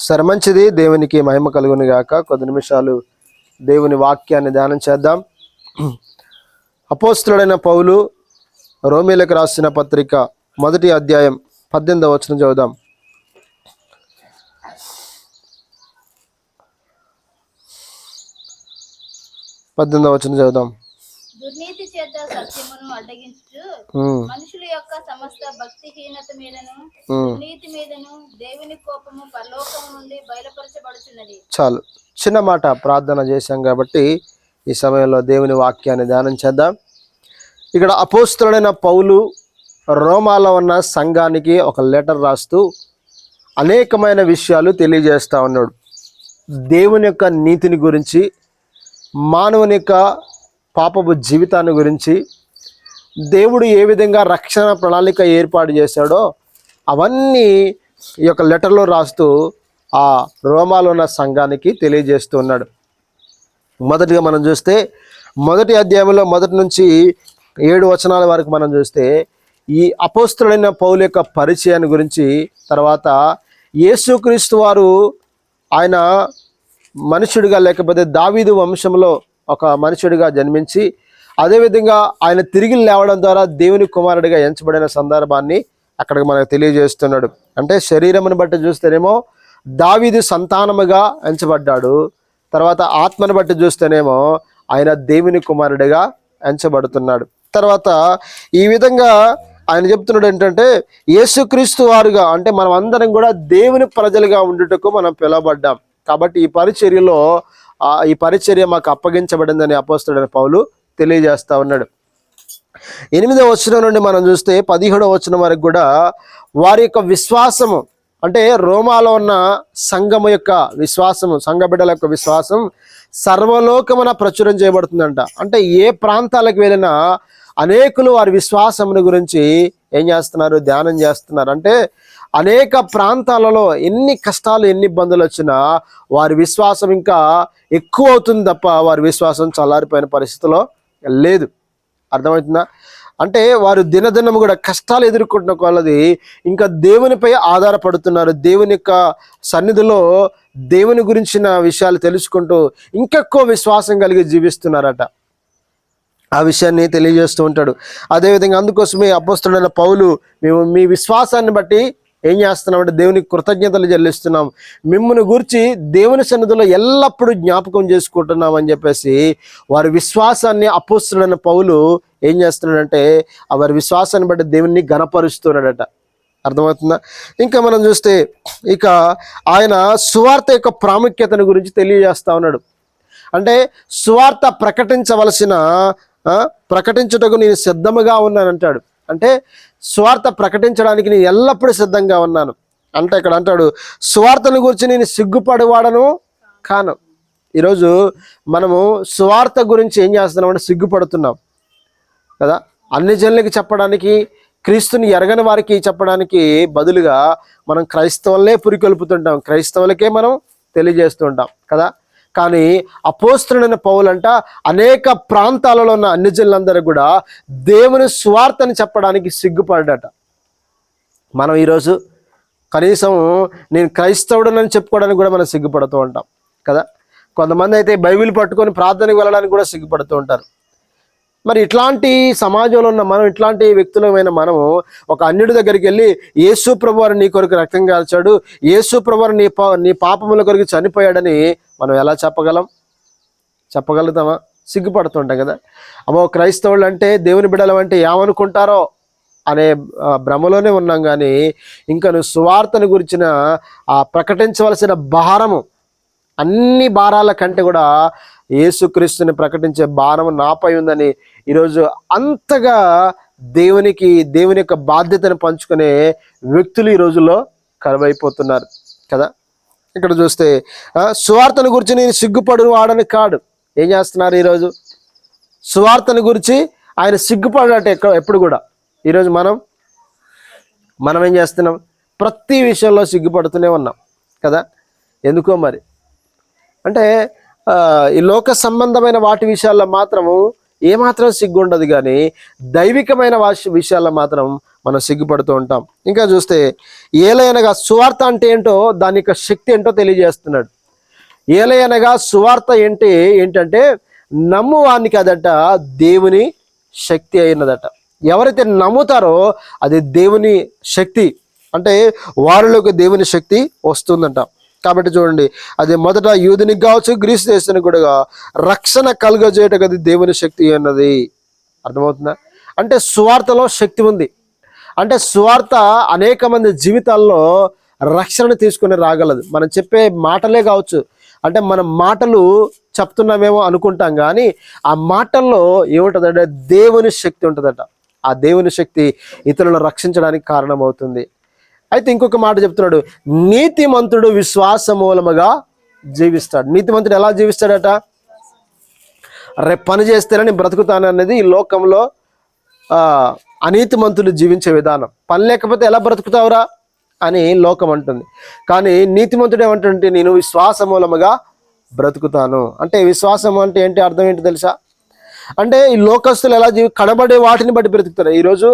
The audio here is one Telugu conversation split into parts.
సరే, మంచిది. దేవునికి మహిమ కలుగును గాక. కొద్ది నిమిషాలు దేవుని వాక్యాన్ని ధ్యానం చేద్దాం. అపోస్తలుడైన పౌలు రోమీలకు రాసిన పత్రిక 1వ అధ్యాయం 18వ వచనం చదువుదాం. దుర్నీతి చేత సత్యమును అడ్డగించు మనుషుల యొక్క సమస్త భక్తిహీనత మీదను దుర్నీతి మీదను దేవుని కోపము పరలోకము నుండి బయలుపరచబడుచున్నది. చాలు, చిన్న మాట ప్రార్థన చేశాం కాబట్టి ఈ సమయంలో దేవుని వాక్యాన్ని ధ్యానం చేద్దాం. ఇక్కడ అపోస్తలుడైన పౌలు రోమాలో ఉన్న సంఘానికి ఒక లెటర్ రాస్తూ అనేకమైన విషయాలు తెలియజేస్తూ ఉన్నాడు. దేవుని యొక్క నీతిని గురించి, మానవుని యొక్క పాపపు జీవితాన్ని గురించి, దేవుడు ఏ విధంగా రక్షణ ప్రణాళిక ఏర్పాటు చేశాడో అవన్నీ ఈ యొక్క లెటర్లో రాస్తూ ఆ రోమాలో ఉన్న సంఘానికి తెలియజేస్తూ ఉన్నాడు. మొదటిగా మనం చూస్తే 1వ అధ్యాయంలో 1 నుంచి 7 వచనాల వరకు మనం చూస్తే ఈ అపోస్తలుడైన పౌలు యొక్క పరిచయాన్ని గురించి, తర్వాత యేసుక్రీస్తు వారు ఆయన మనుషుడిగా లేకపోతే దావీదు వంశంలో ఒక మనుషుడిగా జన్మించి అదేవిధంగా ఆయన తిరిగి లేవడం ద్వారా దేవుని కుమారుడిగా ఎంచబడిన సందర్భాన్ని అక్కడికి మనకు తెలియజేస్తున్నాడు. అంటే శరీరమును బట్టి చూస్తేనేమో దావీదు సంతానముగా ఎంచబడ్డాడు, తర్వాత ఆత్మను బట్టి చూస్తేనేమో ఆయన దేవుని కుమారుడిగా ఎంచబడుతున్నాడు. తర్వాత ఈ విధంగా ఆయన చెప్తున్నాడు ఏంటంటే యేసుక్రీస్తు వారుగా, అంటే మనం అందరం కూడా దేవుని ప్రజలుగా ఉండుటకు మనం పిలువబడ్డాం. కాబట్టి ఈ పరిచర్య మాకు అప్పగించబడిందని అపోస్తలుడైన పౌలు తెలియజేస్తా ఉన్నాడు. 8వ వచనం నుండి మనం చూస్తే 17వ వచనం వరకు కూడా వారి యొక్క విశ్వాసము, అంటే రోమాలో ఉన్న సంఘము యొక్క విశ్వాసము, సంఘ బిడ్డల యొక్క విశ్వాసం సర్వలోకమున ప్రచురం చేయబడుతుందంట. అంటే ఏ ప్రాంతాలకు వెళ్ళినా అనేకులు వారి విశ్వాసమును గురించి ఏం చేస్తున్నారు, ధ్యానం చేస్తున్నారు. అంటే అనేక ప్రాంతాలలో ఎన్ని కష్టాలు, ఎన్ని ఇబ్బందులు వచ్చినా వారి విశ్వాసం ఇంకా ఎక్కువ అవుతుంది తప్ప వారి విశ్వాసం చల్లారిపోయిన పరిస్థితిలో లేదు. అర్థమవుతుందా? అంటే వారు దినదినం కూడా కష్టాలు ఎదుర్కొంటున్న కొలది ఇంకా దేవునిపై ఆధారపడుతున్నారు. దేవుని యొక్క సన్నిధిలో దేవుని గురించిన విషయాలు తెలుసుకుంటూ ఇంకెక్కువ విశ్వాసం కలిగి జీవిస్తున్నారట. ఆ విషయాన్ని తెలియజేస్తూ ఉంటాడు. అదేవిధంగా అందుకోసమే అపోస్తలుడైన పౌలు మేము మీ విశ్వాసాన్ని బట్టి ఏం చేస్తున్నామంటే దేవునికి కృతజ్ఞతలు చెల్లిస్తున్నాం, మిమ్మల్ని గురించి దేవుని సన్నిధిలో ఎల్లప్పుడూ జ్ఞాపకం చేసుకుంటున్నాం అని చెప్పేసి వారి విశ్వాసాన్ని అపోస్తలుడైన పౌలు ఏం చేస్తున్నాడంటే వారి విశ్వాసాన్ని బట్టి దేవుని గణపరుస్తున్నాడట. అర్థమవుతుందా? ఇంకా మనం చూస్తే ఇక ఆయన సువార్త యొక్క ప్రాముఖ్యతను గురించి తెలియజేస్తా ఉన్నాడు. అంటే సువార్త ప్రకటించుటకు నేను సిద్ధముగా ఉన్నానంటాడు. అంటే సువార్త ప్రకటించడానికి నేను ఎల్లప్పుడూ సిద్ధంగా ఉన్నాను. అంటే ఇక్కడ అంటాడు సువార్తను గురించి నేను సిగ్గుపడేవాడను కాను. ఈరోజు మనము సువార్త గురించి ఏం చేస్తున్నాం అంటే సిగ్గుపడుతున్నాం కదా. అన్ని జనులకి చెప్పడానికి, క్రీస్తుని ఎరగని వారికి చెప్పడానికి బదులుగా మనం క్రైస్తవులనే పురికొల్పుతుంటాం, క్రైస్తవులకే మనం తెలియజేస్తుంటాం కదా. కానీ అపోస్తలుడైన పౌలు అంట అనేక ప్రాంతాలలో ఉన్న అన్ని జనులందరూ కూడా దేవుని సువార్తని చెప్పడానికి సిగ్గుపడ్డట. మనం ఈరోజు కనీసం నేను క్రైస్తవుడనని చెప్పుకోవడానికి కూడా మనం సిగ్గుపడుతూ ఉంటాం కదా. కొంతమంది అయితే బైబిల్ పట్టుకొని ప్రార్థనకు వెళ్ళడానికి కూడా సిగ్గుపడుతూ ఉంటారు. మరి ఇట్లాంటి సమాజంలో ఉన్న మనం, ఇట్లాంటి వ్యక్తులమైన మనము ఒక అన్యుడి దగ్గరికి వెళ్ళి యేసు ప్రభువారు నీ కొరకు రక్తం కాల్చాడు, యేసు ప్రభువారు నీ పాపముల కొరకు చనిపోయాడని మనం ఎలా చెప్పగలుగుతామా? సిగ్గుపడుతుంటాం కదా. అమ్మో క్రైస్తవులు అంటే, దేవుని బిడ్డలు అంటే ఏమనుకుంటారో అనే భ్రమలోనే ఉన్నాం. కానీ ఇంకా నువ్వు సువార్తను గురించిన ప్రకటించవలసిన భారము, అన్ని భారాల కంటే కూడా యేసుక్రీస్తుని ప్రకటించే భారము నాపై ఉందని ఈరోజు అంతగా దేవుని యొక్క బాధ్యతను పంచుకునే వ్యక్తులు ఈ రోజుల్లో కరువైపోతున్నారు కదా. ఇక్కడ చూస్తే సువార్తను గురించి నేను సిగ్గుపడు వాడని కాడు. ఏం చేస్తున్నారు ఈరోజు? సువార్తను గురించి ఆయన సిగ్గుపడట ఎప్పుడు కూడా. ఈరోజు మనం ఏం చేస్తున్నాం? ప్రతి విషయంలో సిగ్గుపడుతూనే ఉన్నాం కదా. ఎందుకో మరి అంటే ఈ లోక సంబంధమైన వాటి విషయాల్లో మాత్రము ఏమాత్రం సిగ్గు ఉండదు, కానీ దైవికమైన విషయాల్లో మాత్రం మనం సిగ్గుపడుతూ ఉంటాం. ఇంకా చూస్తే ఏలయనగా సువార్త అంటే ఏంటో, దాని యొక్క శక్తి ఏంటో తెలియజేస్తున్నాడు. ఏలయనగా సువార్త ఏంటంటే నమ్మువానికి అదట దేవుని శక్తి అయినదట. ఎవరైతే నమ్ముతారో అది దేవుని శక్తి, అంటే వారిలోకి దేవుని శక్తి వస్తుందంట. కాబట్టి చూడండి, అది మొదట యూదునికి కావచ్చు, గ్రీసు దేశానికి కూడా రక్షణ కలుగజేయటకు అది దేవుని శక్తి అన్నది. అర్థమవుతుందా? అంటే సువార్తలో శక్తి ఉంది. అంటే సువార్త అనేక మంది జీవితాల్లో రక్షణను తీసుకుని రాగలదు. మనం చెప్పే మాటలే కావచ్చు, అంటే మన మాటలు చెప్తున్నామేమో అనుకుంటాం, కానీ ఆ మాటల్లో ఏముంటుందంటే దేవుని శక్తి ఉంటుందట. ఆ దేవుని శక్తి ఇతరులను రక్షించడానికి కారణమవుతుంది. అయితే ఇంకొక మాట చెప్తున్నాడు, నీతిమంతుడు విశ్వాస మూలముగా జీవిస్తాడు. నీతిమంతుడు ఎలా జీవిస్తాడట? రేపు పని చేస్తేనే నేను బ్రతుకుతాను అనేది ఈ లోకంలో అనీతిమంతులు జీవించే విధానం. పని లేకపోతే ఎలా బ్రతుకుతావురా అని లోకం అంటుంది. కానీ నీతిమంతుడు ఏమంటుంటే నేను విశ్వాస మూలముగా బ్రతుకుతాను. అంటే విశ్వాసం అంటే ఏంటి, అర్థం ఏంటి తెలుసా? అంటే ఈ లోకస్తులు ఎలా కనబడే వాటిని బట్టి బ్రతుకుతారు. ఈరోజు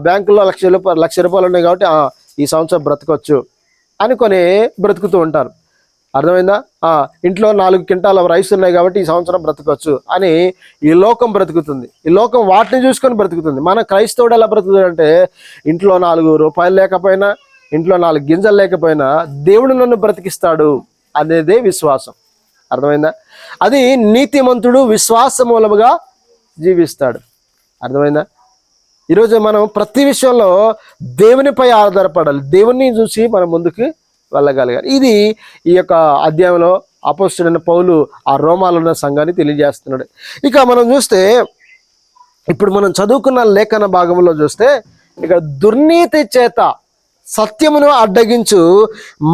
బ్యాంకులో లక్ష రూపాయలు ఉన్నాయి కాబట్టి ఈ సంవత్సరం బ్రతకొచ్చు అనుకొని బ్రతుకుతూ ఉంటారు. అర్థమైందా? ఇంట్లో 4 క్వింటాల రైస్ ఉన్నాయి కాబట్టి ఈ సంవత్సరం బ్రతకొచ్చు అని ఈ లోకం బ్రతుకుతుంది. ఈ లోకం వాటిని చూసుకొని బ్రతుకుతుంది. మన క్రైస్తవుడు ఎలా బ్రతుకుతాడు అంటే, ఇంట్లో 4 రూపాయలు లేకపోయినా, ఇంట్లో 4 గింజలు లేకపోయినా దేవుడు నన్ను బ్రతికిస్తాడు అనేదే విశ్వాసం. అర్థమైందా? అది నీతిమంతుడు విశ్వాస మూలముగా జీవిస్తాడు. అర్థమైందా? ఈరోజు మనం ప్రతి విషయంలో దేవునిపై ఆధారపడాలి. దేవుణ్ణి చూసి మనం ముందుకు వెళ్ళగలగాలి. ఇది ఈ యొక్క అధ్యాయంలో అపోస్తలుడైన పౌలు ఆ రోమాలో ఉన్న సంఘాన్ని తెలియజేస్తున్నాడు. ఇక మనం చూస్తే, ఇప్పుడు మనం చదువుకున్న లేఖన భాగంలో చూస్తే, ఇక దుర్నీతి చేత సత్యమును అడ్డగించు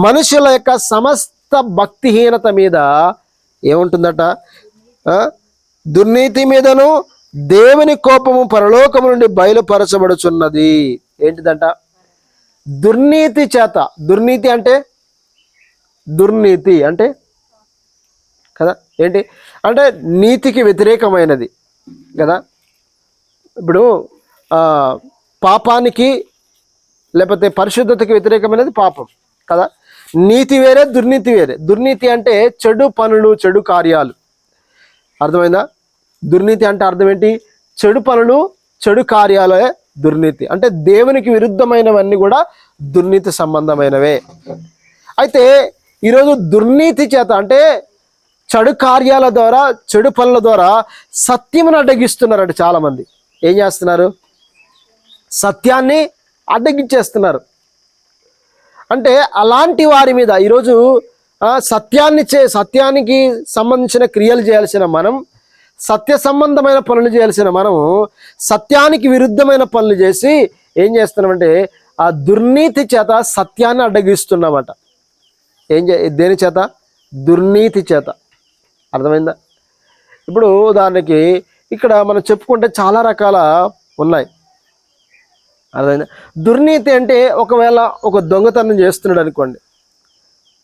మనుషుల యొక్క సమస్త భక్తిహీనత మీద ఏముంటుందట? దుర్నీతి మీదను దేవుని కోపము పరలోకము నుండి బయలుపరచబడుచున్నది. ఏంటిదంట? దుర్నీతి చేత. దుర్నీతి అంటే కదా ఏంటి అంటే నీతికి వ్యతిరేకమైనది కదా. ఇప్పుడు పాపానికి లేకపోతే పరిశుద్ధతకి వ్యతిరేకమైనది పాపం కదా. నీతి వేరే, దుర్నీతి వేరే. దుర్నీతి అంటే చెడు పనులు, చెడు కార్యాలు. అర్థమైందా? దుర్నీతి అంటే అర్థం ఏంటి? చెడు పనులు, చెడు కార్యాలే దుర్నీతి. అంటే దేవునికి విరుద్ధమైనవన్నీ కూడా దుర్నీతి సంబంధమైనవే. అయితే ఈరోజు దుర్నీతి చేత, అంటే చెడు కార్యాల ద్వారా, చెడు పనుల ద్వారా సత్యమును అడ్డగిస్తున్నారంట చాలామంది. ఏం చేస్తున్నారు? సత్యాన్ని అడ్డగించేస్తున్నారు. అంటే అలాంటి వారి మీద ఈరోజు సత్యానికి సంబంధించిన క్రియలు చేయాల్సిన మనం, సత్య సంబంధమైన పనులు చేయాల్సిన మనము సత్యానికి విరుద్ధమైన పనులు చేసి ఏం చేస్తున్నామంటే ఆ దుర్నీతి చేత సత్యాన్ని అడ్డగిస్తున్నామట. దేని చేత? దుర్నీతి చేత. అర్థమైందా? ఇప్పుడు ఉదాహరణకి ఇక్కడ మనం చెప్పుకుంటే చాలా రకాల ఉన్నాయి. అర్థమైందా? దుర్నీతి అంటే ఒకవేళ ఒక దొంగతనం చేస్తున్నాడు అనుకోండి.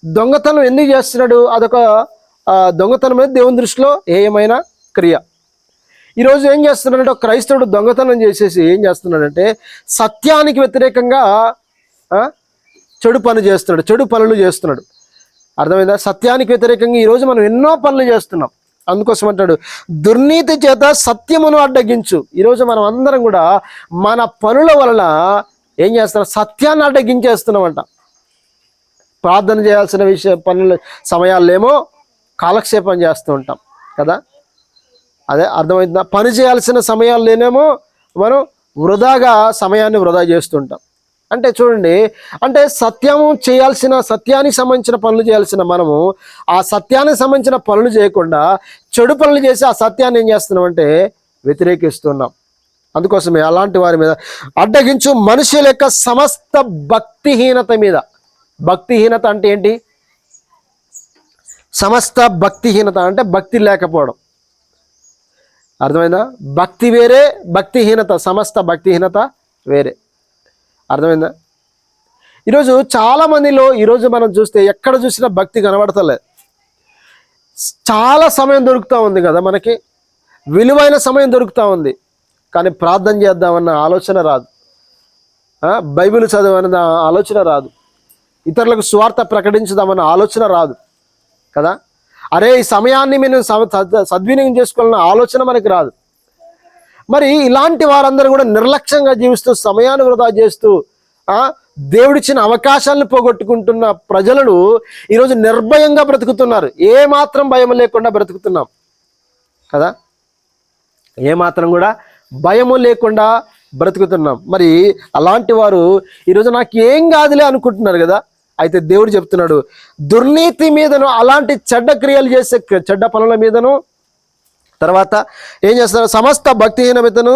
దొంగతనం ఎందుకు చేస్తున్నాడు? అదొక దొంగతనం అనేది దేవుని దృష్టిలో ఏమైనా క్రియ. ఈరోజు ఏం చేస్తున్నాడంటే ఒక క్రైస్తవుడు దొంగతనం చేసేసి ఏం చేస్తున్నాడంటే సత్యానికి వ్యతిరేకంగా చెడు పనులు చేస్తున్నాడు. అర్థమైందా? సత్యానికి వ్యతిరేకంగా ఈరోజు మనం ఎన్నో పనులు చేస్తున్నాం. అందుకోసం అంటాడు దుర్నీతి చేత సత్యమును అడ్డగించు. ఈరోజు మనం అందరం కూడా మన పనుల వలన ఏం చేస్తున్నాం? సత్యాన్ని అడ్డగించేస్తున్నామంట. ప్రార్థన చేయాల్సిన పనుల సమయాల్లేమో కాలక్షేపం చేస్తూ ఉంటాం కదా. అదే అర్థమవుతుందా? పని చేయాల్సిన సమయాల్లోనేమో మనం సమయాన్ని వృధా చేస్తుంటాం. అంటే చూడండి, అంటే సత్యానికి సంబంధించిన పనులు చేయాల్సిన మనము ఆ సత్యానికి సంబంధించిన పనులు చేయకుండా చెడు పనులు చేసి ఆ సత్యాన్ని ఏం చేస్తున్నామంటే వ్యతిరేకిస్తున్నాం. అందుకోసమే అలాంటి వారి మీద అడ్డగించు మనుషుల యొక్క సమస్త భక్తిహీనత మీద. భక్తిహీనత అంటే ఏంటి? సమస్త భక్తిహీనత అంటే భక్తి లేకపోవడం. అర్థమైందా? భక్తి వేరే, భక్తిహీనత, సమస్త భక్తిహీనత వేరే. అర్థమైందా? ఈరోజు చాలామందిలో ఈరోజు మనం చూస్తే ఎక్కడ చూసినా భక్తి కనబడతలేదు. చాలా సమయం దొరుకుతూ ఉంది కదా మనకి. విలువైన సమయం దొరుకుతూ ఉంది, కానీ ప్రార్థన చేద్దామన్న ఆలోచన రాదు, బైబిల్ చదవన్న ఆలోచన రాదు, ఇతరులకు స్వార్థ ప్రకటించుదామన్న ఆలోచన రాదు కదా. అరే ఈ సమయాన్ని మేము సద్వినియోగం చేసుకోవాలన్న ఆలోచన మనకి రాదు. మరి ఇలాంటి వారందరూ కూడా నిర్లక్ష్యంగా జీవిస్తూ సమయాన్ని వృధా చేస్తూ దేవుడిచ్చిన అవకాశాలను పోగొట్టుకుంటున్న ప్రజలను ఈరోజు నిర్భయంగా బ్రతుకుతున్నారు. ఏమాత్రం భయం లేకుండా బ్రతుకుతున్నాం కదా, ఏమాత్రం కూడా భయము లేకుండా బ్రతుకుతున్నాం. మరి అలాంటి వారు ఈరోజు నాకు ఏం కాదులే అనుకుంటున్నారు కదా. అయితే దేవుడు చెప్తున్నాడు, దుర్నీతి మీదను, అలాంటి చెడ్డ క్రియలు చేసే చెడ్డ పనుల మీదను, తర్వాత ఏం చేస్తారు, సమస్త భక్తిహీన మీదను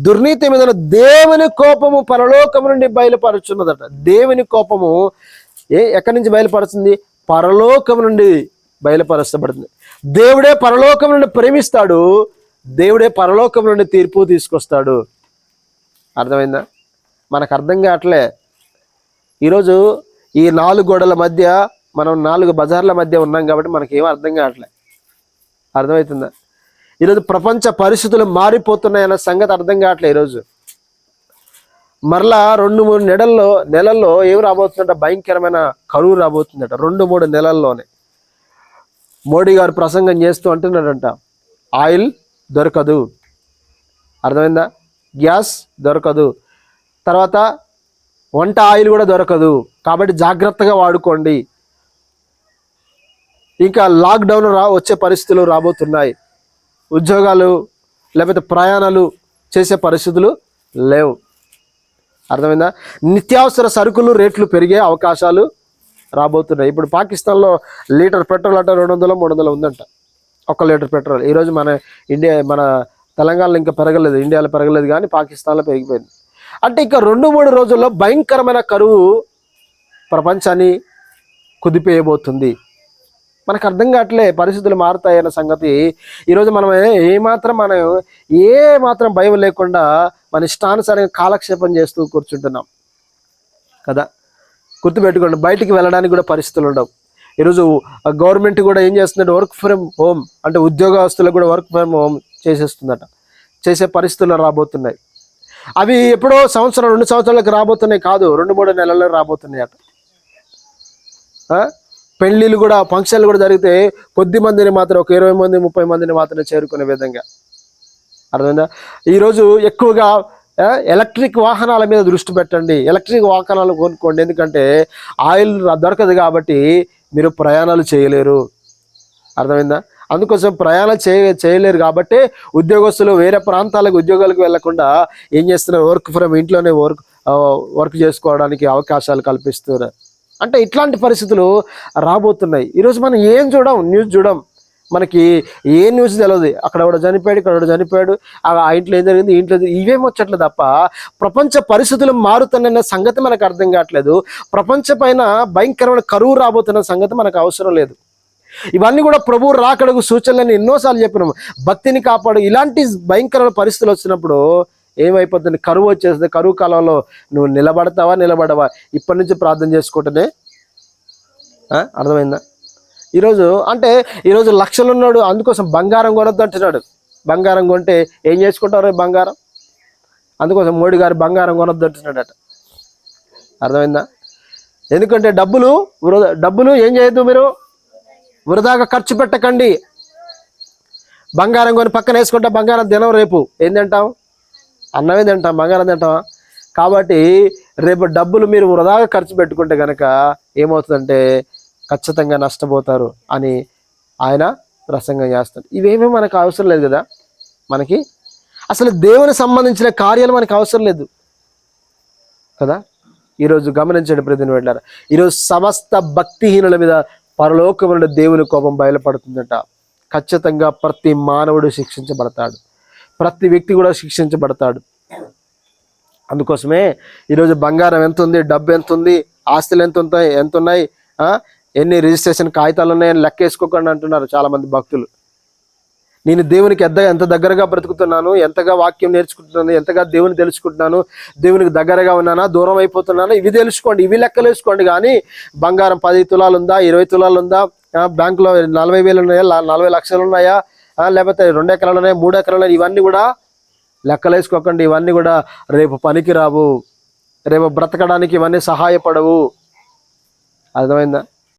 దుర్నీతి మీదను దేవుని కోపము పరలోకము నుండి బయలుపరుచున్నదట. దేవుని కోపము ఎక్కడి నుంచి బయలుపరుస్తుంది? పరలోకం నుండి బయలుపరచబడుతుంది. దేవుడే పరలోకం నుండి ప్రేమిస్తాడు, దేవుడే పరలోకం నుండి తీర్పు తీసుకొస్తాడు. అర్థమైందా? మనకు అర్థం కావట్లే. ఈరోజు ఈ 4 గోడల మధ్య మనం 4 బజార్ల మధ్య ఉన్నాం కాబట్టి మనకేం అర్థం కావట్లే. అర్థమవుతుందా? ఈరోజు ప్రపంచ పరిస్థితులు మారిపోతున్నాయన్న సంగతి అర్థం కావట్లే. ఈరోజు మరలా 2-3 నెలల్లో ఏం రాబోతుందట? భయంకరమైన కరువు రాబోతుందట. 2-3 నెలల్లోనే మోడీ గారు ప్రసంగం చేస్తూ అంటున్నాడంట, ఆయిల్ దొరకదు, అర్థమైందా, గ్యాస్ దొరకదు, తర్వాత వంట ఆయిల్ కూడా దొరకదు, కాబట్టి జాగ్రత్తగా వాడుకోండి. ఇంకా లాక్డౌన్ వచ్చే పరిస్థితులు రాబోతున్నాయి, ఉద్యోగాలు లేకపోతే ప్రయాణాలు చేసే పరిస్థితులు లేవు. అర్థమైందా? నిత్యావసర సరుకులు రేట్లు పెరిగే అవకాశాలు రాబోతున్నాయి. ఇప్పుడు పాకిస్తాన్లో లీటర్ పెట్రోల్ అంటే 200-300 ఉందంట, 1 లీటర్ పెట్రోల్. ఈరోజు మన తెలంగాణలో ఇంకా పెరగలేదు, ఇండియాలో పెరగలేదు, కానీ పాకిస్తాన్లో పెరిగిపోయింది. అంటే ఇంకా 2-3 రోజుల్లో భయంకరమైన కరువు ప్రపంచాన్ని కుదిపేయబోతుంది. మనకు అర్థం కావట్లే, పరిస్థితులు మారుతాయన్న సంగతి. ఈరోజు మనం ఏమాత్రం భయం లేకుండా మన ఇష్టానుసారంగా కాలక్షేపం చేస్తూ కూర్చుంటున్నాం కదా. గుర్తుపెట్టుకోండి, బయటికి వెళ్ళడానికి కూడా పరిస్థితులు ఉండవు. ఈరోజు గవర్నమెంట్ కూడా ఏం చేస్తుందంటే వర్క్ ఫ్రమ్ హోమ్, అంటే ఉద్యోగస్తులకు కూడా వర్క్ ఫ్రమ్ హోమ్ చేసేస్తుందట. చేసే పరిస్థితులు రాబోతున్నాయి. అవి ఎప్పుడో 1-2 సంవత్సరాలకు రాబోతున్నాయి కాదు, 2-3 నెలల్లో రాబోతున్నాయి అట. పెళ్ళిళ్ళు కూడా, ఫంక్షన్లు కూడా జరిగితే కొద్ది మందిని మాత్రం, ఒక 20 మంది 30 మందిని మాత్రమే చేరుకునే విధంగా. అర్థమైందా? ఈరోజు ఎక్కువగా ఎలక్ట్రిక్ వాహనాల మీద దృష్టి పెట్టండి, ఎలక్ట్రిక్ వాహనాలు కొనుక్కోండి. ఎందుకంటే ఆయిల్ దొరకదు కాబట్టి మీరు ప్రయాణాలు చేయలేరు. అర్థమైందా? అందుకోసం ప్రయాణాలు చేయలేరు కాబట్టి ఉద్యోగస్తులు వేరే ప్రాంతాలకు ఉద్యోగాలకు వెళ్లకుండా ఏం చేస్తున్నారు, వర్క్ ఫ్రమ్ ఇంట్లోనే వర్క్ చేసుకోవడానికి అవకాశాలు కల్పిస్తున్నారు. అంటే ఇట్లాంటి పరిస్థితులు రాబోతున్నాయి. ఈరోజు మనం ఏం న్యూస్ చూడం, మనకి ఏ న్యూస్ తెలియదు. అక్కడ కూడా చనిపోయాడు, ఇక్కడ కూడా చనిపోయాడు, ఆ ఇంట్లో ఏం జరిగింది, ఇంట్లో ఇవేం వచ్చట్లేదు తప్ప ప్రపంచ పరిస్థితులు మారుతున్న సంగతి మనకు అర్థం కావట్లేదు. ప్రపంచ పైన భయంకరమైన కరువు రాబోతున్న సంగతి మనకు అవసరం లేదు. ఇవన్నీ కూడా ప్రభువు రాకడకు సూచనలని ఎన్నోసార్లు చెప్పినాము. భక్తిని కాపాడు. ఇలాంటి భయంకరమైన పరిస్థితులు వచ్చినప్పుడు ఏమైపోతుంది, కరువు వచ్చేస్తుంది. కరువు కాలంలో నువ్వు నిలబడవా? ఇప్పటి నుంచి ప్రార్థన చేసుకుంటేనే. అర్థమైందా? ఈరోజు లక్షలు ఉన్నాడు, అందుకోసం బంగారం కొనొద్దు అంటున్నాడు. బంగారం కొంటే ఏం చేసుకుంటారు బంగారం? అందుకోసం మోడీ గారు బంగారం కొనొద్దు అంటున్నాడట. అర్థమైందా? ఎందుకంటే డబ్బులు ఏం చేయొద్దు, మీరు వృధాగా ఖర్చు పెట్టకండి. బంగారం కొని పక్కన వేసుకుంటా, బంగారం తినవు, రేపు ఏం తింటాం? అన్నమే తింటాం, బంగారం తింటామా? కాబట్టి రేపు డబ్బులు మీరు వృధాగా ఖర్చు పెట్టుకుంటే కనుక ఏమవుతుందంటే ఖచ్చితంగా నష్టపోతారు అని ఆయన ప్రసంగం చేస్తాడు. ఇవేమీ మనకు అవసరం లేదు కదా. మనకి అసలు దేవుని సంబంధించిన కార్యాలు మనకు అవసరం లేదు కదా. ఈరోజు గమనించండి ప్రతిని వెళ్ళారు, ఈరోజు సమస్త భక్తిహీనుల మీద పరలోకమున దేవుని కోపం బయలుపడుతుందట. ఖచ్చితంగా ప్రతి మానవుడు శిక్షించబడతాడు, ప్రతి వ్యక్తి కూడా శిక్షించబడతాడు. అందుకోసమే ఈరోజు బంగారం ఎంత ఉంది, డబ్బు ఎంత ఉంది, ఆస్తులు ఎంత ఉన్నాయి, ఎన్ని రిజిస్ట్రేషన్ కాగితాలు ఉన్నాయని లెక్క వేసుకోకుండా అంటున్నారు చాలామంది భక్తులు. నేను దేవునికి ఎంత దగ్గరగా బ్రతుకుతున్నాను, ఎంతగా వాక్యం నేర్చుకుంటున్నాను, ఎంతగా దేవుని తెలుసుకుంటున్నాను, దేవునికి దగ్గరగా ఉన్నానా, దూరం అయిపోతున్నానా, ఇవి తెలుసుకోండి, ఇవి లెక్కలు వేసుకోండి. కానీ బంగారం 10 తులాలు ఉందా, 20 తులాలు ఉందా, బ్యాంకులో 40,000 ఉన్నాయా, 40 లక్షలు ఉన్నాయా, లేకపోతే 2 ఎకరాలనే 3 ఎకరాలనే, ఇవన్నీ కూడా లెక్కలేసుకోకండి. ఇవన్నీ కూడా రేపు పనికి రావు, రేపు బ్రతకడానికి ఇవన్నీ సహాయపడవు. అర్థమైందా?